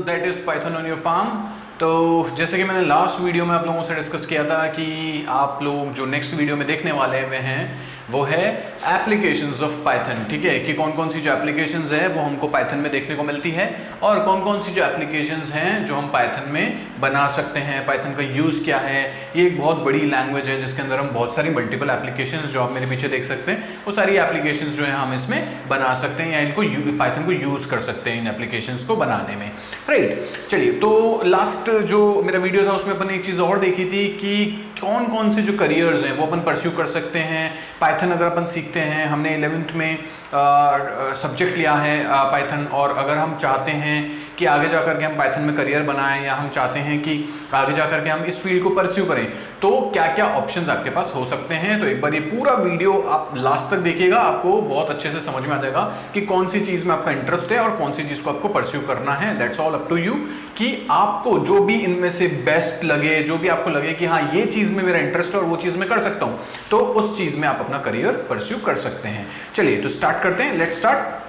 That is Python on your palm. तो जैसे कि मैंने लास्ट वीडियो में आप लोगों से डिस्कस किया था कि आप लोग जो नेक्स्ट वीडियो में देखने वाले हुए हैं वो है एप्लीकेशंस ऑफ पाइथन। ठीक है, कि कौन कौन सी जो एप्लीकेशंस है वो हमको पाइथन में देखने को मिलती है और कौन कौन सी जो एप्लीकेशंस हैं जो हम पाइथन में बना सकते हैं, पाइथन का यूज़ क्या है। ये एक बहुत बड़ी लैंग्वेज है जिसके अंदर हम बहुत सारी मल्टीपल एप्लीकेशंस जो आप मेरे पीछे देख सकते हैं वो सारी एप्लीकेशंस जो है हम इसमें बना सकते हैं या इनको पाइथन को यूज़ कर सकते हैं इन एप्लीकेशंस को बनाने में। राइट, चलिए, तो लास्ट जो मेरा वीडियो था उसमें अपन ने एक चीज़ और देखी थी कि कौन कौन से जो करियर्स हैं वो अपन परस्यू कर सकते हैं। पाइथन अगर अपन सीखते हैं, हमने 11th में सब्जेक्ट लिया है पाइथन, और अगर हम चाहते हैं कि आगे जाकर के हम पाइथन में करियर बनाएं या हम चाहते हैं कि आगे जाकर के हम इस फील्ड को परस्यू करें, तो क्या क्या ऑप्शंस आपके पास हो सकते हैं। तो एक बार ये पूरा वीडियो आप लास्ट तक देखिएगा, आपको बहुत अच्छे से समझ में आ जाएगा कि कौन सी चीज़ में आपका इंटरेस्ट है और कौन सी चीज़ को आपको परस्यू करना है। That's all up to you, कि आपको जो भी इनमें से बेस्ट लगे, जो भी आपको लगे कि हाँ ये चीज़ में मेरा इंटरेस्ट है और वो चीज़ मैं कर सकता हूँ, तो उस चीज़ में आप अपना करियर परस्यू कर सकते हैं। चलिए, तो स्टार्ट करते हैं। Let's start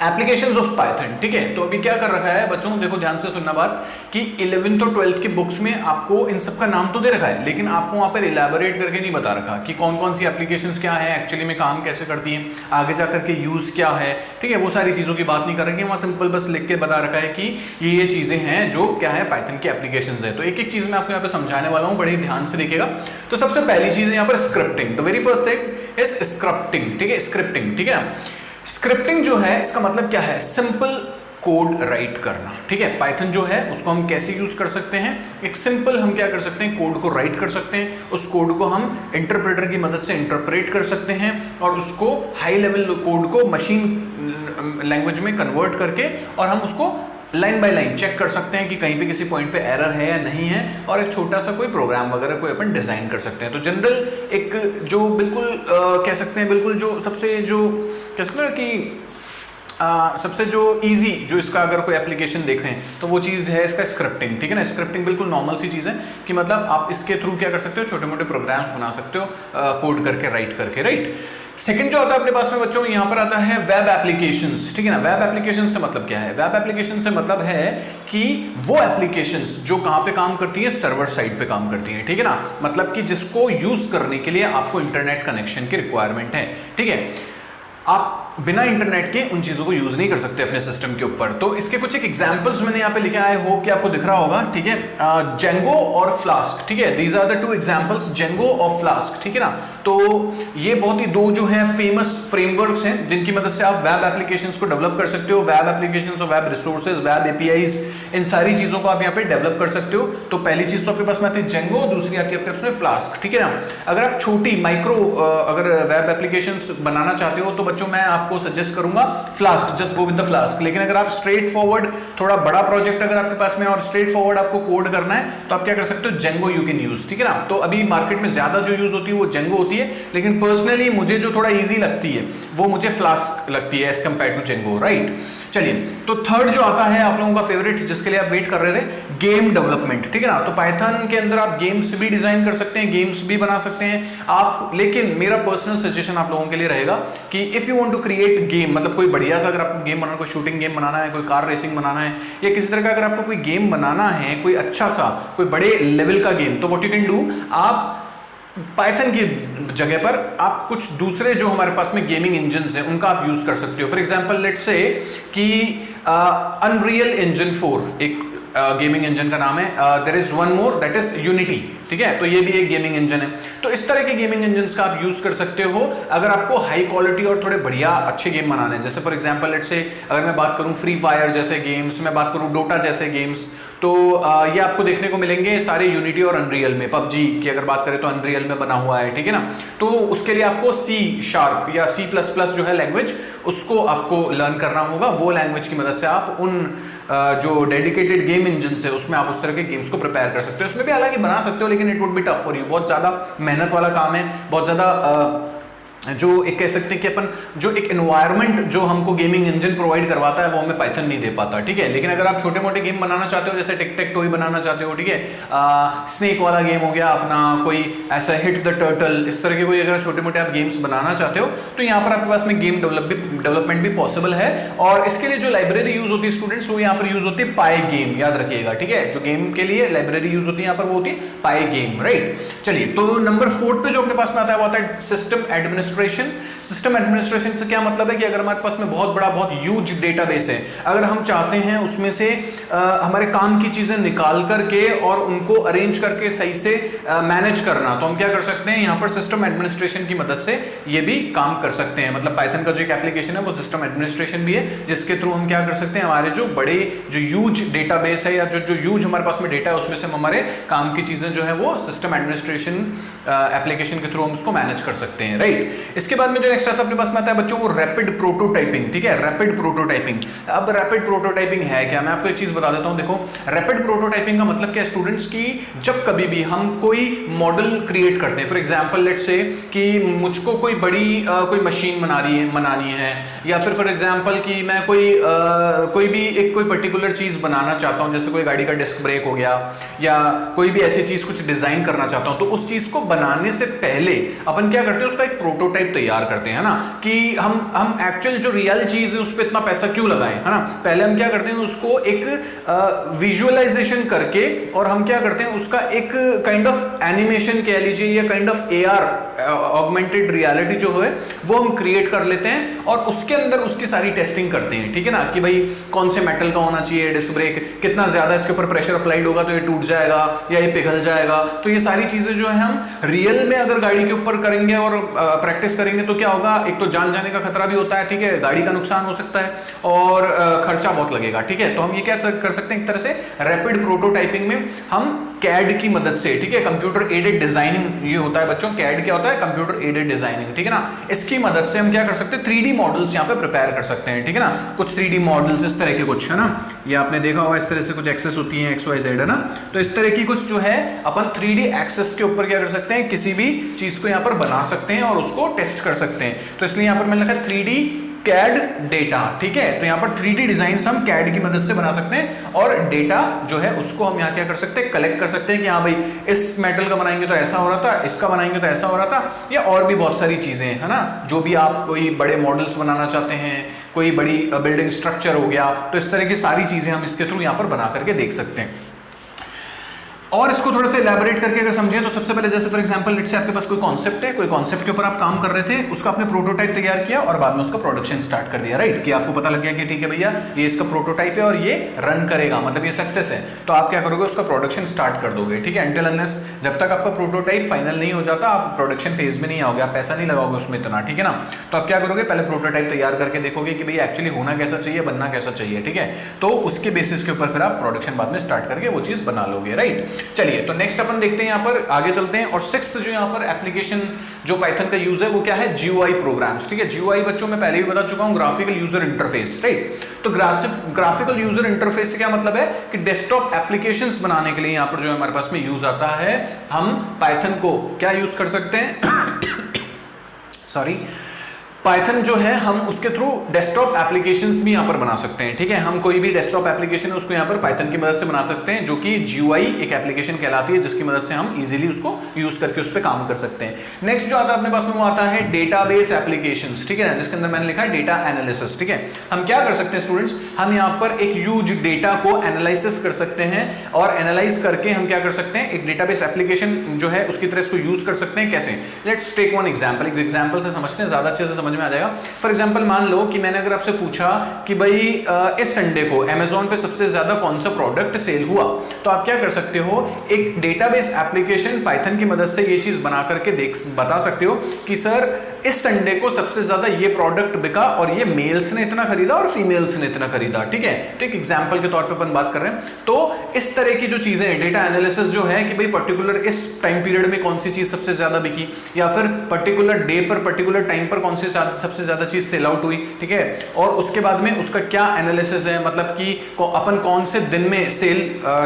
applications of Python. ठीक है, तो अभी क्या कर रखा है बच्चों, देखो ध्यान से सुनना बात, कि 11th और 12th की बुक्स में आपको इन सब का नाम तो दे रखा है, लेकिन आपको वहां पर इलेबोरेट करके नहीं बता रखा कि कौन कौन सी एप्लीकेशंस क्या है, एक्चुअली में काम कैसे करती हैं, आगे जाकर के यूज क्या है। ठीक है, वो सारी चीजों की बात नहीं कर रहे, वहां सिंपल बस लिख के बता रखा है कि ये चीजें हैं जो क्या है पाइथन की एप्लीकेशंस है। तो एक एक चीज मैं आपको यहाँ पे समझाने वाला हूँ, बड़े ध्यान से देखिएगा। तो सबसे पहली चीज है यहाँ पर scripting. The very first thing is scripting. ठीक है, स्क्रिप्टिंग, ठीक है ना। स्क्रिप्टिंग जो है इसका मतलब क्या है, सिंपल कोड राइट करना। ठीक है, पाइथन जो है उसको हम कैसे यूज कर सकते हैं, एक सिंपल हम क्या कर सकते हैं, कोड को राइट कर सकते हैं, उस कोड को हम इंटरप्रेटर की मदद से इंटरप्रेट कर सकते हैं और उसको हाई लेवल कोड को मशीन लैंग्वेज में कन्वर्ट करके और हम उसको लाइन बाय लाइन चेक कर सकते हैं कि कहीं पे किसी पॉइंट पे एरर है या नहीं है, और एक छोटा सा कोई प्रोग्राम वगैरह कोई अपन डिजाइन कर सकते हैं। तो जनरल एक जो बिल्कुल कह सकते हैं, बिल्कुल जो सबसे जो कह सकते हैं कि सबसे जो इजी जो इसका अगर कोई एप्लीकेशन देखें तो वो चीज़ है इसका स्क्रिप्टिंग। ठीक है ना, स्क्रिप्टिंग बिल्कुल नॉर्मल सी चीज़ है कि मतलब आप इसके थ्रू क्या कर सकते हो, छोटे मोटे प्रोग्राम्स बना सकते हो कोड करके, राइट करके। राइट, सेकंड जो आता है अपने पास में बच्चों, यहाँ पर आता है वेब एप्लीकेशंस। ठीक है ना, वेब एप्लीकेशन से मतलब क्या है, वेब एप्लीकेशन से मतलब है कि वो एप्लीकेशंस जो कहाँ पे काम करती है, सर्वर साइड पे काम करती है। ठीक है ना, मतलब कि जिसको यूज करने के लिए आपको इंटरनेट कनेक्शन की रिक्वायरमेंट है। ठीक है, आप बिना इंटरनेट के उन चीजों को यूज नहीं कर सकते अपने सिस्टम के ऊपर। तो इसके कुछ एक एग्जांपल्स मैंने यहाँ पे लिखे आए हो कि आपको दिख रहा होगा। ठीक है, जेंगो और फ्लास्क। ठीक है, these are the two examples, Django और फ्लास्क। ठीक है ना, तो ये बहुत ही दो जो है फेमस फ्रेमवर्क्स हैं जिनकी मदद से आप वेब एप्लीकेशंस को डेवलप कर सकते हो। वेब एप्लीकेशंस और वेब रिसोर्सेज, वेब एपीआईज, इन सारी चीजों को आप यहाँ पे डेवलप कर सकते हो। तो पहली चीज तो आपके पास में आती है जेंगो, दूसरी आती है आपके पास में फ्लास्क। ठीक है ना, अगर आप छोटी माइक्रो अगर वेब एप्लीकेशंस बनाना चाहते हो तो बच्चों मैं आपको सजेस्ट करूंगा flask, just go with the flask. लेकिन अगर आप स्ट्रेट फॉरवर्ड थोड़ा बड़ा प्रोजेक्ट अगर आपके पास में और स्ट्रेट फॉरवर्ड आपको कोड करना है तो आप क्या कर सकते हो, जेंगो यू कैन यूज। ठीक है ना, तो अभी मार्केट में ज्यादा जो यूज होती है वो जेंगो होती है, लेकिन पर्सनली मुझे जो थोड़ा इजी लगती है वो मुझे फ्लास्क लगती है as compare to Django. Right, चलिए, तो थर्ड जो आता है आप लोगों का फेवरेट, जिसके लिए आप वेट कर रहे थे, गेम डेवलपमेंट। ठीक है ना, तो पाइथन के अंदर आप गेम्स भी डिजाइन कर सकते हैं, गेम्स भी बना सकते हैं आप। लेकिन मेरा पर्सनल सजेशन आप लोगों के लिए रहेगा कि if you want to create game, मतलब कोई बढ़िया सा अगर आपको गेम बनाना, कोई शूटिंग गेम बनाना है, कोई कार रेसिंग बनाना है, या किसी तरह का अगर आपको कोई गेम बनाना है, कोई अच्छा सा कोई बड़े लेवल का गेम, तो व्हाट यू कैन डू, आप पाइथन की जगह पर आप कुछ दूसरे जो हमारे पास में गेमिंग इंजन्स हैं उनका आप यूज कर सकते हो। फॉर एग्जांपल लेट्स से कि अनरियल इंजन 4 एक गेमिंग इंजन का नाम है, there is one more that is Unity. ठीक है, तो ये भी एक गेमिंग इंजन है। तो इस तरह के गेमिंग इंजन्स का आप यूज कर सकते हो अगर आपको हाई क्वालिटी और थोड़े बढ़िया अच्छे गेम बनाने हैं। जैसे फॉर एग्जांपल लेट्स से अगर मैं बात करूं फ्री फायर जैसे गेम्स, मैं बात करूं डोटा जैसे गेम्स, तो ये आपको देखने को मिलेंगे सारे यूनिटी और अनरियल में। पबजी की अगर बात करें तो अनरियल में बना हुआ है। ठीक है ना, तो उसके लिए आपको C# या C++ जो है लैंग्वेज, उसको आपको लर्न करना होगा। वो लैंग्वेज की मदद से आप उन जो डेडिकेटेड गेम इंजन है उसमें आप उस तरह के गेम्स को प्रिपेयर कर सकते हो। उसमें भी हालांकि बना सकते हो, लेकिन it would be tough for you, बहुत ज्यादा मेहनत वाला काम है, बहुत ज्यादा जो एक कह सकते हैं कि अपन जो एक एनवायरनमेंट जो हमको गेमिंग इंजन प्रोवाइड करवाता है वो हमें पाइथन नहीं दे पाता, ठीक है। लेकिन अगर आप छोटे मोटे गेम बनाना चाहते हो, जैसे टिक टेक टोय बनाना चाहते हो, ठीक है, स्नेक वाला गेम हो गया अपना, कोई ऐसा हिट द टर्टल, इस तरह के कोई अगर छोटे मोटे आप गेम्स बनाना चाहते हो तो यहाँ पर आपके पास में गेम डेवलपमेंट भी पॉसिबल है। और इसके लिए जो लाइब्रेरी यूज होती है स्टूडेंट्स, वो यहाँ पर यूज होती है पाई गेम, याद रखिएगा, ठीक है। जो गेम के लिए लाइब्रेरी यूज होती है यहाँ पर वो होती है पाई गेम, राइट। चलिए, तो नंबर 4 पे जो अपने पास में आता है वो आता है सिस्टम एडमिनिस्ट्रेशन। सिस्टम एडमिनिस्ट्रेशन से क्या मतलब है कि अगर हमारे पास में बहुत बड़ा, बहुत ह्यूज डेटाबेस है, अगर हम चाहते हैं उसमें से हमारे काम की चीजें निकाल करके और उनको अरेंज करके सही से मैनेज करना, तो हम क्या कर सकते हैं, यहाँ पर सिस्टम एडमिनिस्ट्रेशन की मदद से ये भी काम कर सकते हैं। मतलब पाइथन का जो एक एप्लीकेशन है वो सिस्टम एडमिनिस्ट्रेशन भी है, जिसके थ्रू हम क्या कर सकते हैं, हमारे जो बड़े जो ह्यूज डेटाबेस है या जो ह्यूज हमारे पास में डेटा है उसमें से हम हमारे काम की चीजें जो है वो सिस्टम एडमिनिस्ट्रेशन एप्लीकेशन के थ्रू हम उसको मैनेज कर सकते हैं, राइट। इसके बाद में जो नेक्स्ट आता है अपने पास में आता है बच्चों वो रैपिड प्रोटोटाइपिंग, ठीक है, रैपिड प्रोटोटाइपिंग। अब रैपिड प्रोटोटाइपिंग है क्या, मैं आपको एक चीज बता देता हूं। देखो, रैपिड प्रोटोटाइपिंग का मतलब क्या है स्टूडेंट्स की, जब कभी भी हम कोई मॉडल क्रिएट करते हैं, फॉर एग्जांपल लेट्स से कि मुझको कोई बड़ी कोई मशीन बनानी है, या फिर फॉर एग्जांपल कि मैं कोई भी एक कोई पर्टिकुलर चीज बनाना चाहता हूं, जैसे कोई गाड़ी का डिस्क ब्रेक हो गया या कोई भी ऐसी चीज कुछ डिजाइन करना चाहता हूं, तो उस चीज को बनाने से पहले अपन क्या करते हैं, उसका एक प्रोटोटाइप तैयार करते हैं, है ना, कि हम एक्चुअल जो रियल चीज है उस पर इतना पैसा क्यों लगाएं, है ना। पहले हम क्या करते हैं, उसको एक विजुअलाइजेशन करके, और हम क्या करते हैं, उसका एक काइंड ऑफ एनिमेशन कह लीजिए या kind of AR augmented reality जो है वो हम क्रिएट कर लेते हैं, और उसके अंदर उसकी सारी टेस्टिंग करते हैं, ठीक है ना, कि भाई कौन से मेटल का होना चाहिए डिस्क ब्रेक, कितना ज्यादा इसके ऊपर प्रेशर अप्लाइड होगा तो ये टूट जाएगा या ये पिघल जाएगा। तो ये सारी चीजें जो है हम रियल में अगर गाड़ी के ऊपर करेंगे और प्रैक्टिस करेंगे तो क्या होगा, एक तो जान जाने का खतरा भी होता है, ठीक है, गाड़ी का नुकसान हो सकता है और खर्चा बहुत लगेगा, ठीक है। तो हम ये क्या कर सकते हैं, एक तरह से रैपिड प्रोटोटाइपिंग में हम कैड की मदद से, ठीक है, कंप्यूटर एडेड डिजाइनिंग ये होता है बच्चों। कैड क्या होता है, कंप्यूटर एडेड डिजाइनिंग, ठीक है ना। इसकी मदद से हम क्या कर सकते हैं, 3D मॉडल्स यहाँ पे प्रिपेयर कर सकते हैं, ठीक है ना। कुछ 3D मॉडल्स इस तरह के कुछ, है ना, ये आपने देखा होगा इस तरह से कुछ एक्सेस होती है XYZ, है ना। तो इस तरह की कुछ जो है अपन 3D एक्सेस के ऊपर क्या कर सकते हैं, किसी भी चीज को यहाँ पर बना सकते हैं और उसको टेस्ट कर सकते हैं। तो इसलिए यहाँ पर मैंने लिखा 3D कैड डेटा, ठीक है। तो यहाँ पर 3D डिजाइन हम कैड की मदद से बना सकते हैं, और डेटा जो है उसको हम यहाँ क्या कर सकते हैं, कलेक्ट कर सकते हैं कि हाँ भाई इस मेटल का बनाएंगे तो ऐसा हो रहा था, इसका बनाएंगे तो ऐसा हो रहा था, या और भी बहुत सारी चीजें, है ना। जो भी आप कोई बड़े मॉडल्स बनाना चाहते हैं, कोई बड़ी बिल्डिंग स्ट्रक्चर हो गया, तो इस तरह की सारी चीजें हम इसके थ्रू यहाँ पर बना करके देख सकते हैं। और इसको थोड़ा सा इलैबोरेट करके अगर समझें तो सबसे पहले जैसे फॉर एग्जांपल लेट्स से आपके पास कोई कॉन्सेप्ट है, कोई कॉन्सेप्ट के ऊपर आप काम कर रहे थे, उसका आपने प्रोटोटाइप तैयार किया और बाद में उसका प्रोडक्शन स्टार्ट कर दिया, राइट। कि आपको पता लग गया कि ठीक है भैया ये इसका प्रोटोटाइप है और ये रन करेगा, मतलब ये सक्सेस है, तो आप क्या करोगे, उसका प्रोडक्शन स्टार्ट कर दोगे, ठीक है। अनटिल अनलेस जब तक आपका प्रोटोटाइप फाइनल नहीं हो जाता आप प्रोडक्शन फेज में नहीं आओगे, आप पैसा नहीं लगाओगे उसमें इतना, ठीक है ना। तो आप क्या करोगे, पहले प्रोटोटाइप तैयार करके देखोगे कि भैया एक्चुअली होना कैसा चाहिए, बनना कैसा चाहिए, ठीक है। तो उसके बेसिस के ऊपर फिर आप प्रोडक्शन बाद में स्टार्ट करके वो चीज बना लोगे, राइट। चलिए, तो नेक्स्ट अपन देखते हैं, यहाँ पर आगे चलते हैं। और सिक्स्थ जो यहाँ पर एप्लीकेशन जो पाइथन का यूज है वो क्या है, GUI प्रोग्राम्स, ठीक है। GUI बच्चों में पहले भी बता चुका हूं, ग्राफिकल यूजर इंटरफेस, राइट। तो ग्राफिकल यूजर इंटरफेस से क्या मतलब है कि डेस्कटॉप एप्लीकेशंस बनाने के लिए यहाँ पर जो हमारे पास में यूज आता है, हम पाइथन को क्या यूज कर सकते हैं सॉरी पाइथन जो है हम उसके थ्रू डेस्कटॉप एप्लीकेशंस भी यहाँ पर बना सकते हैं, ठीक है। हम कोई भी डेस्कटॉप एप्लीकेशन है उसको यहाँ पर पाइथन की मदद से बना सकते हैं, जो कि GUI एक एप्लीकेशन कहलाती है, जिसकी मदद से हम इजीली उसको यूज करके उस पर काम कर सकते हैं। नेक्स्ट जो आता है अपने पास में वो आता है डेटाबेस एप्लीकेशंस, ठीक है ना, जिसके अंदर मैंने लिखा है डेटा एनालिसिस, ठीक है। हम क्या कर सकते हैं स्टूडेंट्स, हम यहाँ पर एक ह्यूज डेटा को एनालिसिस कर सकते हैं, और एनालाइज करके हम क्या कर सकते हैं, एक डेटाबेस एप्लीकेशन जो है उसकी तरह इसको यूज कर सकते हैं। कैसे, लेट्स टेक वन एग्जांपल, एक एग्जांपल से समझते हैं, ज्यादा अच्छे से समझ में आ जाएगा। फॉर एग्जांपल मान लो कि मैंने अगर आपसे पूछा कि भाई इस संडे को अमेज़न पे सबसे ज्यादा कौन सा प्रोडक्ट सेल हुआ, तो आप क्या कर सकते हो, एक डेटाबेस एप्लीकेशन पाइथन की मदद से ये चीज बना करके बता सकते हो कि सर इस संडे को सबसे ज्यादा ये प्रोडक्ट बिका और ये मेल्स ने इतना खरीदा और फीमेल्स ने इतना खरीदा, ठीक है। तो एक एग्जांपल के तौर पे अपन बात कर रहे हैं। तो इस तरह की जो चीजें हैं, डेटा एनालिसिस जो है कि भाई पर्टिकुलर इस टाइम पीरियड में कौन सी चीज सबसे ज्यादा बिकी, या फिर पर्टिकुलर डे पर पर्टिकुलर टाइम पर कौन सी सबसे ज्यादा चीज सेल आउट हुई, ठीक है। और उसके बाद में उसका क्या एनालिसिस है, मतलब कि अपन कौन से दिन में सेल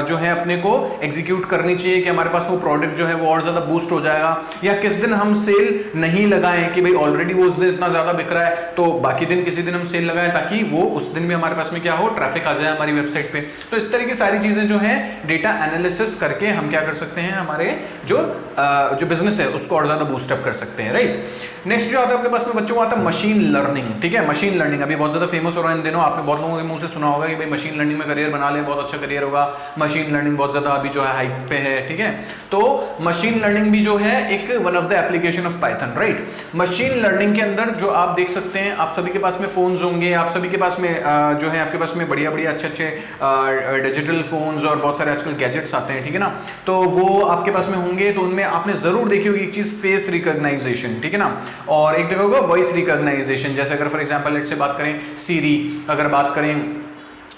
जो है अपने को एग्जीक्यूट करनी चाहिए कि हमारे पास वो प्रोडक्ट जो है वो और ज्यादा बूस्ट हो जाएगा, या किस दिन हम सेल नहीं लगाएं कि भाई ऑलरेडी वो उस दिन इतना ज्यादा बिक रहा है तो बाकी दिन किसी दिन हम सेल लगाएं ताकि वो उस दिन भी हमारे पास में क्या हो, ट्रैफिक आ जाए हमारी वेबसाइट पे। तो इस तरह की सारी चीजें जो है डेटा एनालिसिस करके हम क्या कर सकते हैं, हमारे जो बिजनेस है उसको और ज्यादा बूस्टअप कर सकते हैं, राइट। नेक्स्ट जो आता है आपके पास में बच्चों को आता है मशीन लर्निंग, ठीक है। मशीन लर्निंग अभी बहुत ज्यादा फेमस हो रहा है इन दिनों, आपने बहुत लोगों के मुंह से सुना होगा कि भाई मशीन लर्निंग में करियर बना ले, बहुत अच्छा करियर होगा, मशीन लर्निंग बहुत ज्यादा अभी जो है हाइप पे है, ठीक है। तो मशीन लर्निंग भी जो है एक one of the application of Python, right. Machine learning के अंदर जो आप देख सकते हैं, आप सभी के पास में फोन्स होंगे, आप सभी के पास में जो है आपके पास में बढ़िया बढ़िया अच्छे अच्छे डिजिटल फोन्स और बहुत सारे आजकल गैजेट्स आते हैं, ठीक है ना। तो वो आपके पास में होंगे, तो उनमें आपने जरूर देखी होगी एक चीज, फेस रिकॉग्नाइजेशन, ठीक है ना, और एक देखा होगा वॉइस रिकॉग्नाइजेशन। जैसे अगर फॉर एग्जांपल लेट्स से बात करें सीरी, अगर बात करें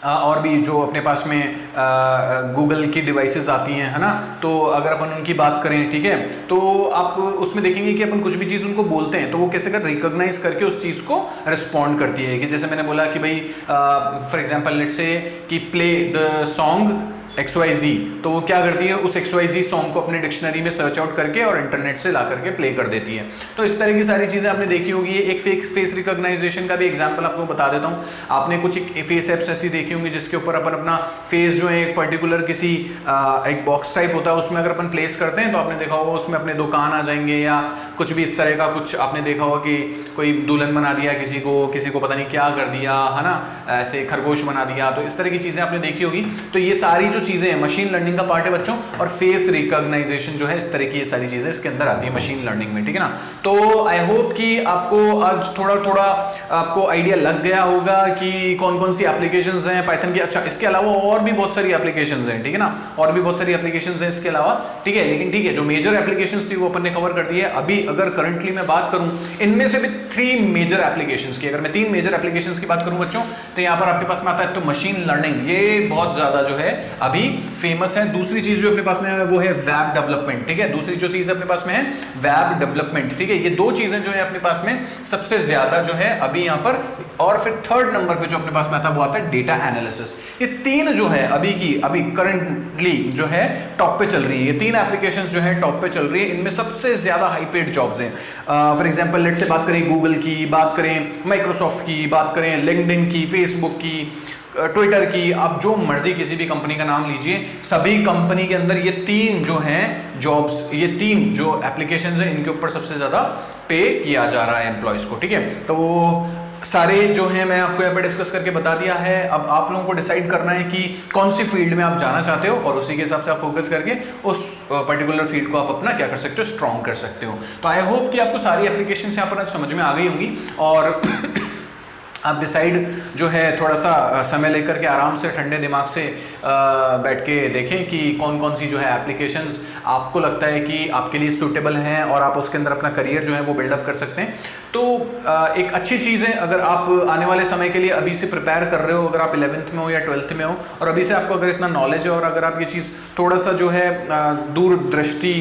और भी जो अपने पास में गूगल की डिवाइसेस आती हैं, है ना, तो अगर अपन उनकी बात करें, ठीक है, तो आप उसमें देखेंगे कि अपन कुछ भी चीज़ उनको बोलते हैं तो वो कैसे कर रिकॉग्नाइज करके उस चीज़ को रिस्पॉन्ड करती है। कि जैसे मैंने बोला कि भाई फॉर एग्जांपल लेट्स से कि प्ले द सॉन्ग XYZ, तो वो क्या करती है, उस XYZ सॉन्ग को अपने डिक्शनरी में सर्च आउट करके और इंटरनेट से ला करके प्ले कर देती है। तो इस तरह की सारी चीज़ें आपने देखी होगी। एक फेस रिकॉग्नाइजेशन का भी एग्जांपल आपको बता देता हूँ। आपने कुछ फेस एप्स ऐसी देखी होंगी जिसके ऊपर अपन अपना फेस जो है एक पर्टिकुलर किसी एक बॉक्स टाइप होता है उसमें अगर अपन प्लेस करते हैं तो आपने देखा होगा उसमें अपने दुकान आ जाएंगे या कुछ भी इस तरह का कुछ आपने देखा होगा कि कोई दुल्हन बना दिया किसी को पता नहीं क्या कर दिया, है ना, ऐसे खरगोश बना दिया। तो इस तरह की चीज़ें आपने देखी होगी। तो ये सारी जो चीजें हैं मशीन लर्निंग का पार्ट है बच्चों, और फेस रिकॉग्नाइजेशन जो है इस तरह की ये सारी चीजें इसके अंदर आती है मशीन लर्निंग में, ठीक है ना। तो आई होप कि आपको आज थोड़ा थोड़ा आपको आइडिया लग गया होगा कि कौन कौन सी एप्लीकेशंस हैं पाइथन की। अच्छा, इसके अलावा और भी बहुत सारी एप्लीकेशंस हैं, ठीक है ना, और भी बहुत सारी एप्लीकेशंस हैं इसके अलावा, ठीक है। लेकिन ठीक है, जो मेजर एप्लीकेशंस थी वो अपन ने कवर कर दी है। अभी अगर करंटली मैं बात करूं इनमें से भी 3 मेजर एप्लीकेशंस की, अगर मैं 3 मेजर एप्लीकेशंस की बात करूं बच्चों, तो यहां पर आपके पास में आता है तो मशीन लर्निंग, ये बहुत ज्यादा जो है अभी फेमस है। दूसरी चीज जो अपने पास में है वो है वेब डेवलपमेंट, ठीक है। दूसरी जो चीज अपने पास में है वेब डेवलपमेंट, ठीक है। ये दो चीजें जो है अपने पास में सबसे ज्यादा जो है अभी यहां पर, और फिर थर्ड नंबर पे जो अपने पास में आता है वो आता है डेटा एनालिसिस। ये 3 जो है अभी करंटली जो है टॉप पे चल रही है। ये 3 एप्लीकेशंस जो है टॉप पे चल रही है। इनमें सबसे ज्यादा हाई पेड जॉब्स हैं। फॉर एग्जांपल लेट्स से बात करें गूगल की, बात करें माइक्रोसॉफ्ट की, बात करें लिंक्डइन की, फेसबुक की, ट्विटर की, आप जो मर्जी किसी भी कंपनी का नाम लीजिए, सभी कंपनी के अंदर ये 3 जो हैं जॉब्स, ये 3 जो एप्लीकेशंस हैं इनके ऊपर सबसे ज्यादा पे किया जा रहा है एम्प्लॉयज को, ठीक है। तो सारे जो हैं मैं आपको यहाँ पे डिस्कस करके बता दिया है। अब आप लोगों को डिसाइड करना है कि कौन सी फील्ड में आप जाना चाहते हो और उसी के हिसाब से आप फोकस करके उस पर्टिकुलर फील्ड को आप अपना क्या कर सकते हो, स्ट्रॉन्ग कर सकते हो। तो आई होप कि आपको सारी एप्लीकेशन यहाँ पर आज समझ में आ गई होंगी और आप डिसाइड जो है थोड़ा सा समय लेकर के आराम से ठंडे दिमाग से बैठ के देखें कि कौन कौन सी जो है एप्लीकेशंस आपको लगता है कि आपके लिए सूटेबल हैं और आप उसके अंदर अपना करियर जो है वो बिल्डअप कर सकते हैं। तो एक अच्छी चीज़ है, अगर आप आने वाले समय के लिए अभी से प्रिपेयर कर रहे हो, अगर आप 11th में हो या 12th में हो और अभी से आपको अगर इतना नॉलेज है और अगर आप ये चीज़ थोड़ा सा जो है दूरदृष्टि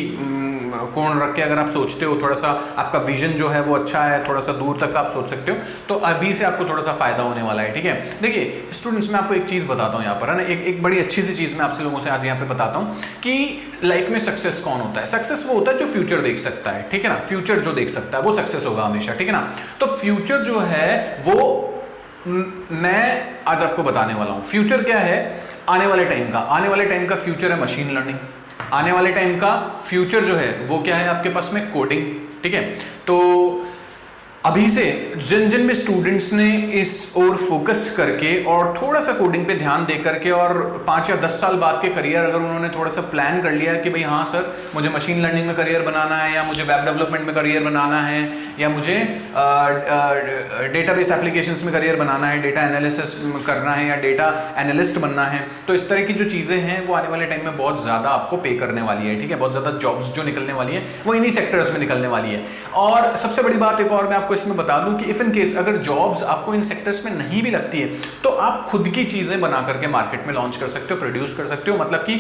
कोण रख के अगर आप सोचते हो, थोड़ा सा आपका विजन जो है वो अच्छा है, थोड़ा सा दूर तक आप सोच सकते हो, तो अभी से आपको थोड़ा सा फायदा होने वाला है, ठीक है। देखिए स्टूडेंट्स, मैं आपको एक चीज़ बताता हूँ यहाँ पर, है ना, एक बड़ी अच्छी सी चीज़ मैं आपसे लोगों से आज यहाँ पे बताता हूँ कि लाइफ में सक्सेस कौन होता है। सक्सेस वो होता है जो फ्यूचर देख सकता है, ठीक है ना। फ्यूचर जो देख सकता है वो सक्सेस होगा हमेशा, ठीक है ना। तो फ्यूचर जो है वो मैं आज आपको बताने वाला हूँ। फ्यूचर क्या है आने वाले टाइम का? आने वाले टाइम का फ्यूचर है मशीन लर्निंग। आने वाले टाइम का फ्यूचर जो है वो क्या है आपके पास में? कोडिंग, ठीक है। तो अभी से जिन जिन भी स्टूडेंट्स ने इस ओर फोकस करके और थोड़ा सा कोडिंग पे ध्यान दे करके और 5 या 10 साल बाद के करियर अगर उन्होंने थोड़ा सा प्लान कर लिया कि भाई हाँ सर मुझे मशीन लर्निंग में करियर बनाना है या मुझे वेब डेवलपमेंट में करियर बनाना है या मुझे डेटाबेस एप्लीकेशंस में करियर बनाना है, डेटा एनालिसिस करना है या डेटा एनालिस्ट बनना है, तो इस तरह की जो चीज़ें हैं वो आने वाले टाइम में बहुत ज़्यादा आपको पे करने वाली है, ठीक है। बहुत ज़्यादा जॉब्स जो निकलने वाली है वो इन्हीं सेक्टर्स में निकलने वाली है। और सबसे बड़ी बात एक और मैं आपको इसमें बता दूं कि इफ इन केस अगर जॉब्स आपको इन सेक्टर्स में नहीं भी लगती है तो आप खुद की चीजें बना करके मार्केट में लॉन्च कर सकते हो, प्रोड्यूस कर सकते हो। मतलब कि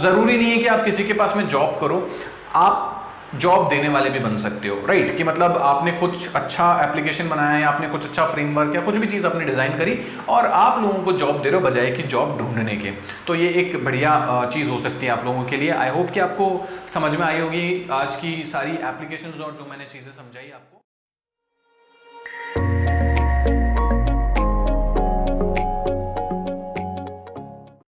जरूरी नहीं है कि आप किसी के पास में जॉब करो, आप जॉब देने वाले भी बन सकते हो, राइट। कि मतलब आपने कुछ अच्छा एप्लीकेशन बनाया या आपने कुछ अच्छा फ्रेमवर्क या कुछ भी चीज़ आपने डिज़ाइन करी और आप लोगों को जॉब दे रहे हो बजाय कि जॉब ढूंढने के। तो ये एक बढ़िया चीज़ हो सकती है आप लोगों के लिए। आई होप कि आपको समझ में आई होगी आज की सारी एप्लीकेशंस और जो मैंने चीज़ें समझाई आपको।